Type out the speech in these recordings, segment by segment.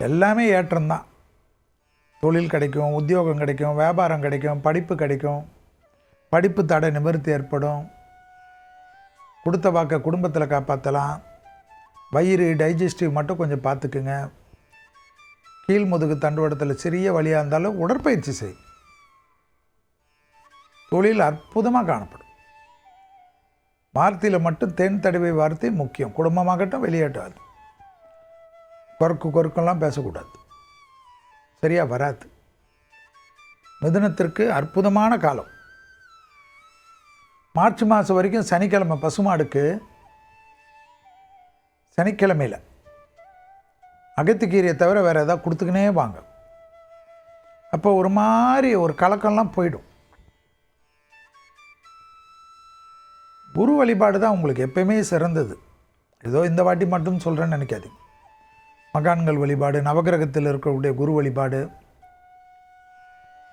எல்லாமே ஏற்றம்தான். தொழில் கிடைக்கும், உத்தியோகம் கிடைக்கும், வியாபாரம் கிடைக்கும், படிப்பு கிடைக்கும், படிப்பு தடை நிவர்த்தி ஏற்படும், கொடுத்த வாக்க குடும்பத்தில் காப்பாற்றலாம். வயிறு டைஜஸ்டிவ் மட்டும் கொஞ்சம் பார்த்துக்குங்க. கீழ் முதுகு தண்டுவடத்தில் சிறிய வழியாக இருந்தாலும் உடற்பயிற்சி செய்யும். தொழில் அற்புதமாக காணப்படும். வார்த்தையில் மட்டும் தென் தடவை வார்த்தை முக்கியம். குடும்பமாகட்டும் வெளியேட்டாது. கொறுக்கெல்லாம் பேசக்கூடாது, சரியாக வராது. மிதுனத்திற்கு அற்புதமான காலம். மார்ச் மாதம் வரைக்கும் சனிக்கிழமை பசுமாடுக்கு சனிக்கிழமையில் அகத்திக்கீரையை தவிர வேறு எதாவது கொடுத்துக்கினே வாங்க. அப்போ ஒரு மாதிரி ஒரு கலக்கம்லாம் போயிடும். குரு வழிபாடு தான் உங்களுக்கு எப்பயுமே சிறந்தது. ஏதோ இந்த வாட்டி மட்டும் சொல்கிறேன்னு நினைக்காதீங்க. மகான்கள் வழிபாடு, நவகிரகத்தில் இருக்கக்கூடிய குரு வழிபாடு,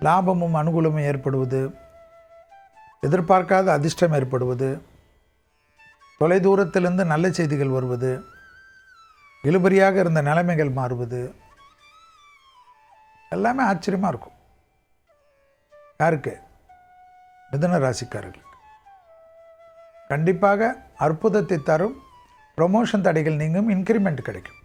லாபமும் அனுகூலமும் ஏற்படுவது, எதிர்பார்க்காத அதிர்ஷ்டம் ஏற்படுவது, தொலைதூரத்திலிருந்து நல்ல செய்திகள் வருவது, இழுபறியாக இருந்த நிலைமைகள் மாறுவது, எல்லாமே ஆச்சரியமாக இருக்கும். யாருக்கு? மிதுன ராசிக்காரர்களுக்கு கண்டிப்பாக அற்புதத்தை தரும். ப்ரொமோஷன் தடைகள் நீங்கும், இன்க்ரிமெண்ட் கிடைக்கும்.